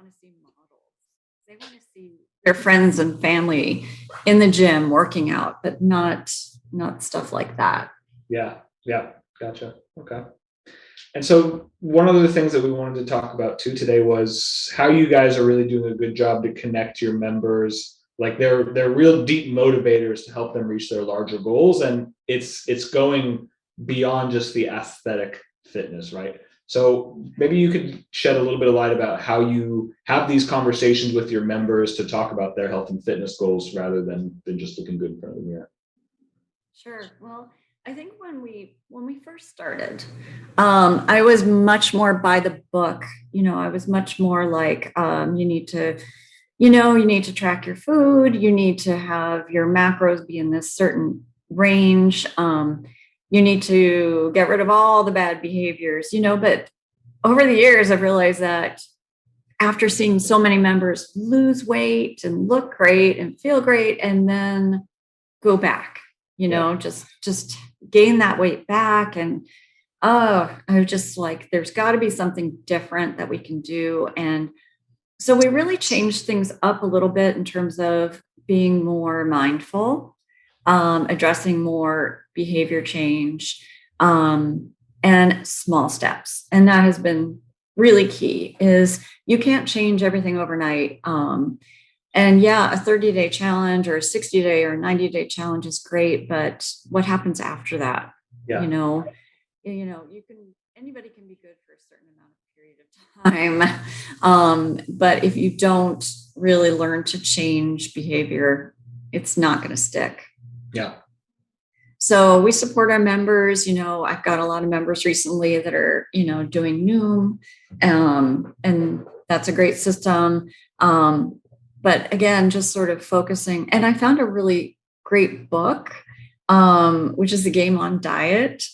to see models. They want to see their friends and family in the gym working out, but not stuff like that. Yeah. Gotcha. Okay. And so one of the things that we wanted to talk about too today was how you guys are really doing a good job to connect your members. Like they're real deep motivators to help them reach their larger goals. And it's going beyond just the aesthetic fitness, right? So maybe you could shed a little bit of light about how you have these conversations with your members to talk about their health and fitness goals rather than just looking good in front of the mirror. Sure. Well, I think when we first started, I was much more by the book. I was much more like, you need to track your food. You need to have your macros be in this certain range. You need to get rid of all the bad behaviors, but over the years, I've realized that after seeing so many members lose weight and look great and feel great, and then go back, just gain that weight back. And I was just like, there's got to be something different that we can do. And so we really changed things up a little bit in terms of being more mindful, addressing more behavior change, and small steps. And that has been really key. Is you can't change everything overnight. And yeah, a 30-day challenge or a 60-day or 90-day challenge is great, but what happens after that? Yeah. Anybody can be good for a certain amount of period of time. But if you don't really learn to change behavior, it's not going to stick. Yeah. So we support our members. I've got a lot of members recently that are, doing Noom, and that's a great system. But again, just sort of focusing. And I found a really great book, which is The Game on Diet.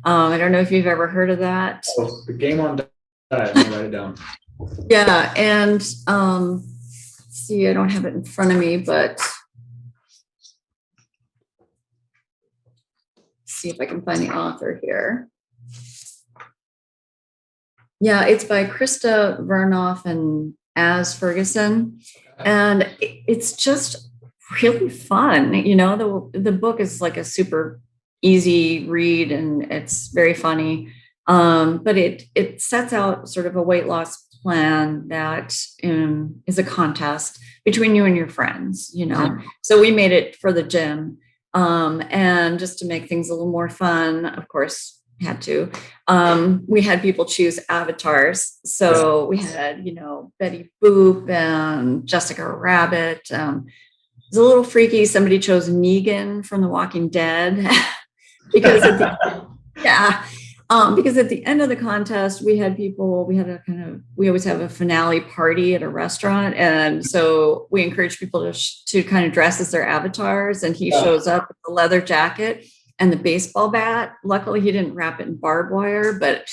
I don't know if you've ever heard of that. Oh, The Game on Diet. I'm gonna write it down. Yeah. And see, I don't have it in front of me, but see if I can find the author here. Yeah, it's by Krista Vernoff and Az Ferguson. And it's just really fun. The book is like a super easy read and it's very funny. But it sets out sort of a weight loss plan that is a contest between you and your friends, So we made it for the gym. And just to make things a little more fun, of course, had to. We had people choose avatars. So we had, Betty Boop and Jessica Rabbit. It was a little freaky. Somebody chose Negan from The Walking Dead because because at the end of the contest, we always have a finale party at a restaurant. And so we encourage people to kind of dress as their avatars. And he shows up with the leather jacket and the baseball bat. Luckily, he didn't wrap it in barbed wire, but,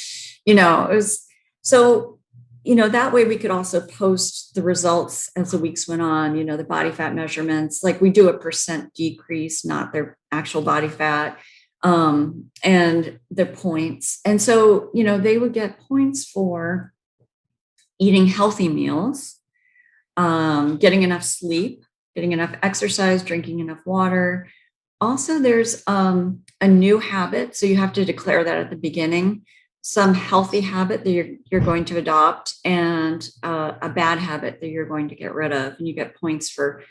it was so, that way we could also post the results as the weeks went on, the body fat measurements, like we do a % decrease, not their actual body fat. And their points. And so, they would get points for eating healthy meals, getting enough sleep, getting enough exercise, drinking enough water. Also, there's a new habit. So you have to declare that at the beginning, some healthy habit that you're going to adopt and a bad habit that you're going to get rid of. And you get points for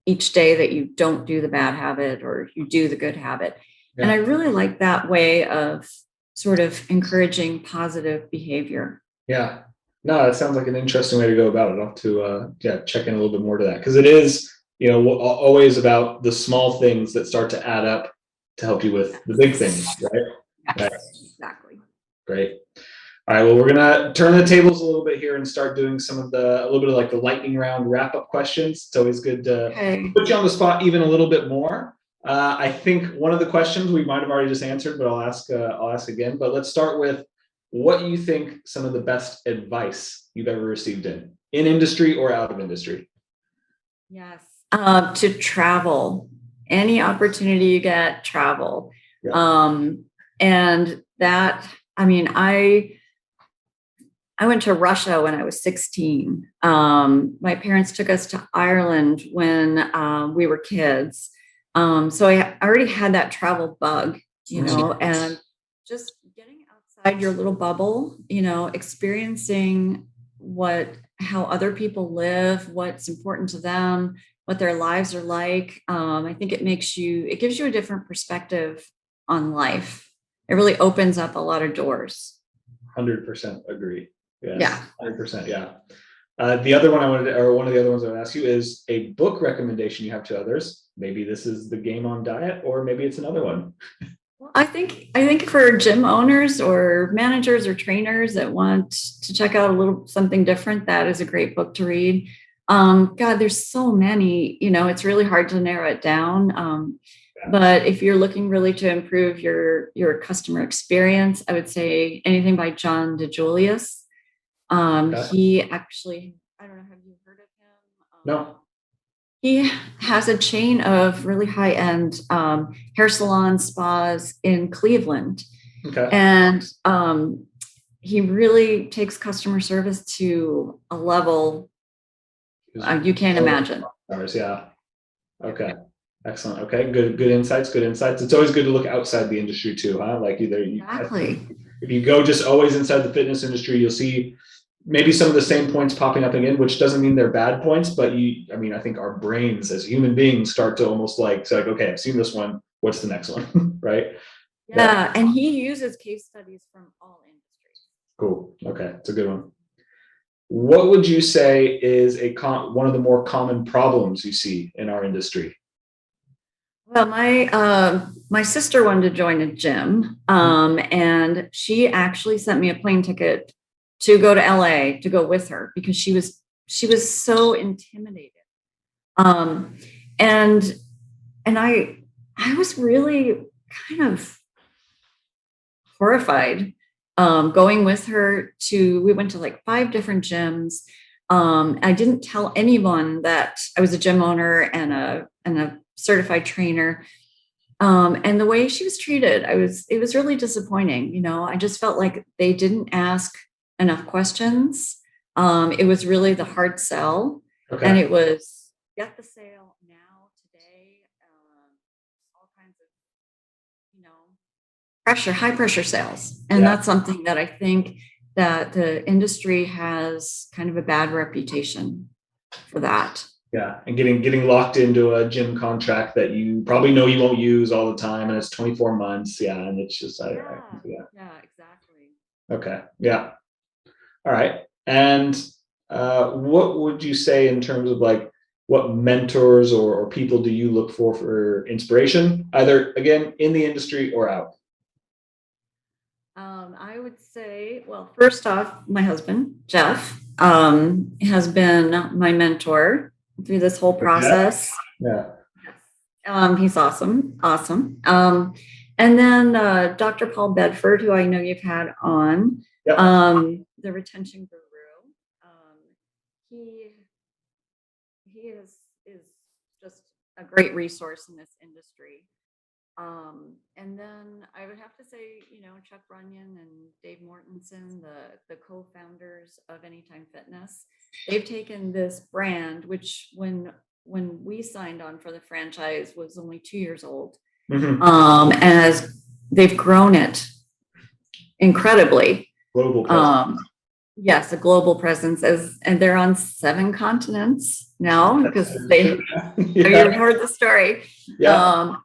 each day that you don't do the bad habit or you do the good habit. Yeah. And I really like that way of sort of encouraging positive behavior. Yeah. No, that sounds like an interesting way to go about it. I'll have to check in a little bit more to that. Because it is, always about the small things that start to add up to help you with the big things, right? Yes, right. Exactly. Great. All right, well, we're gonna turn the tables a little bit here and start doing a little bit of like the lightning round wrap-up questions. It's always good to put you on the spot even a little bit more. I think one of the questions we might have already just answered, but I'll ask again. But let's start with what you think some of the best advice you've ever received in industry or out of industry. Yes, to travel. Any opportunity you get, travel. Yeah. And that, I went to Russia when I was 16. My parents took us to Ireland when we were kids. So I already had that travel bug, and just getting outside your little bubble, experiencing how other people live, what's important to them, what their lives are like. I think it gives you a different perspective on life. It really opens up a lot of doors. 100% agree. Yes, Yeah. 100%. Yeah. The other one or one of the other ones I would ask you is a book recommendation you have to others. Maybe this is The Game on Diet, or maybe it's another one. Well, I think for gym owners or managers or trainers that want to check out a little something different, that is a great book to read. God, there's so many, it's really hard to narrow it down. But if you're looking really to improve your customer experience, I would say anything by John DeJulius. He actually, I don't know, have you heard of him? No. He has a chain of really high-end hair salons, spas in Cleveland. Okay. And he really takes customer service to a level you can't imagine. Yeah. Okay. Excellent. Okay. Good insights. Good insights. It's always good to look outside the industry too, huh? Like Exactly. If you go just always inside the fitness industry, you'll see maybe some of the same points popping up again, which doesn't mean they're bad points, but I think our brains as human beings start to almost say, okay, I've seen this one. What's the next one? Right? Yeah. And he uses case studies from all industries. Cool. Okay. It's a good one. What would you say is one of the more common problems you see in our industry? Well, my sister wanted to join a gym, and she actually sent me a plane ticket to go to LA to go with her because she was so intimidated. And I was really kind of horrified going with her we went to like 5 different gyms. I didn't tell anyone that I was a gym owner and a certified trainer. And the way she was treated, it was really disappointing. I just felt like they didn't ask enough questions. It was really the hard sell. Okay. And it was get the sale now, today, all kinds of, high pressure sales. And that's something that I think that the industry has kind of a bad reputation for that. Yeah, and getting locked into a gym contract that you probably know you won't use all the time, and it's 24 months. Yeah, and it's just yeah, exactly. Okay, yeah, all right. And what would you say in terms of what mentors or people do you look for inspiration, either again in the industry or out? I would say, well, first off, my husband Jeff has been my mentor through this whole process. Yeah. He's awesome. And then Dr. Paul Bedford, who I know you've had on, Yep. the retention guru. He is just a great resource in this industry. And then I would have to say, Chuck Runyon and Dave Mortensen, the co-founders of Anytime Fitness, they've taken this brand, which when we signed on for the franchise was only 2 years old. Mm-hmm. And as they've grown it incredibly. Global presence. Yes, a global presence, and they're on 7 continents now because you've heard the story. Yeah.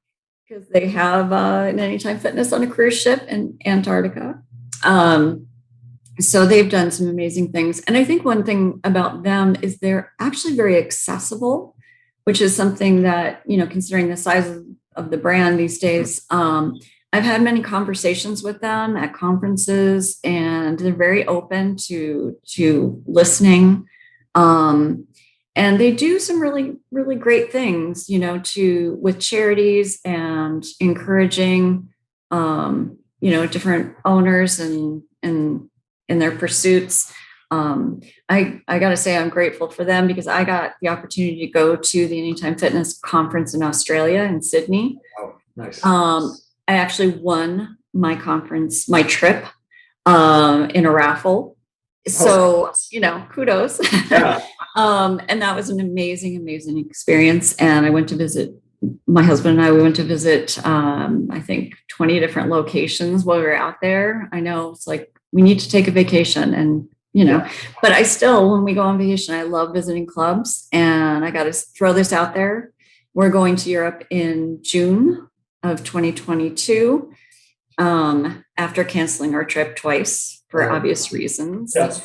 Because they have an Anytime Fitness on a cruise ship in Antarctica. So they've done some amazing things. And I think one thing about them is they're actually very accessible, which is something that, considering the size of the brand these days, I've had many conversations with them at conferences, and they're very open to listening. And they do some really, really great things, with charities and encouraging, different owners and in their pursuits. I got to say I'm grateful for them because I got the opportunity to go to the Anytime Fitness conference in Australia in Sydney. Oh, nice. I actually won my trip in a raffle. So, kudos. Yeah. And that was an amazing, amazing experience. And I went to visit my husband and I, we went to visit, I think 20 different locations while we were out there. I know it's like, we need to take a vacation and, but I still, when we go on vacation, I love visiting clubs, and I got to throw this out there. We're going to Europe in June of 2022, after canceling our trip twice for obvious reasons. Yes.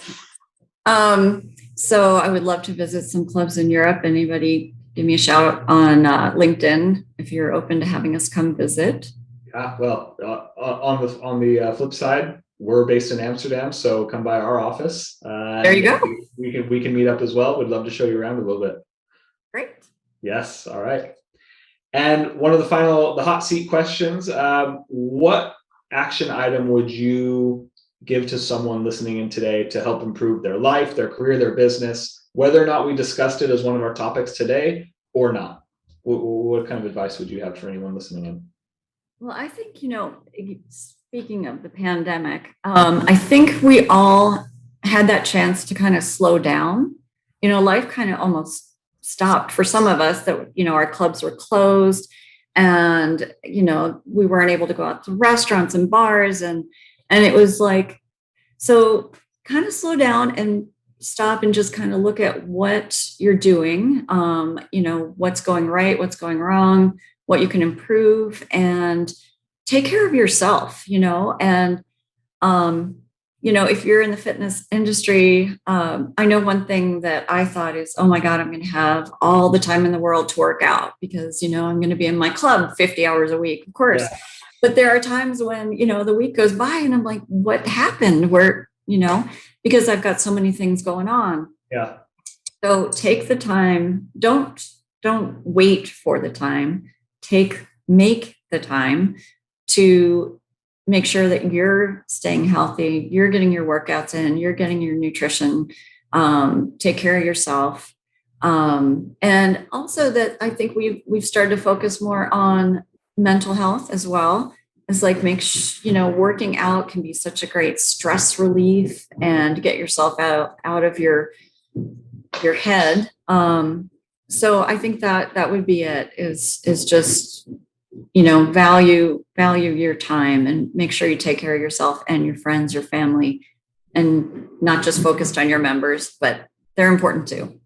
So I would love to visit some clubs in Europe. Anybody give me a shout on LinkedIn if you're open to having us come visit. Yeah, well, on the flip side, we're based in Amsterdam, so come by our office. There you go. We can meet up as well. We'd love to show you around a little bit. Great. Yes. All right. And one of the hot seat questions, what action item would you give to someone listening in today to help improve their life, their career, their business, whether or not we discussed it as one of our topics today or not? What kind of advice would you have for anyone listening in? Well, I think, speaking of the pandemic, I think we all had that chance to kind of slow down. Life kind of almost stopped for some of us that, our clubs were closed, and, we weren't able to go out to restaurants and bars, and it was like, so kind of slow down and stop and just kind of look at what you're doing, what's going right, what's going wrong, what you can improve, and take care of yourself, and, if you're in the fitness industry, I know one thing that I thought is, oh my God, I'm going to have all the time in the world to work out because, I'm going to be in my club 50 hours a week, of course. Yeah. But there are times when, the week goes by and I'm like, what happened? Because I've got so many things going on. Yeah. So take the time. Don't wait for the time. Make the time to make sure that you're staying healthy, you're getting your workouts in, you're getting your nutrition, take care of yourself. And also that I think we've started to focus more on mental health as well. It's like, working out can be such a great stress relief and get yourself out of your head. So I think that would be it, is just, value your time and make sure you take care of yourself and your friends, your family, and not just focused on your members, but they're important too.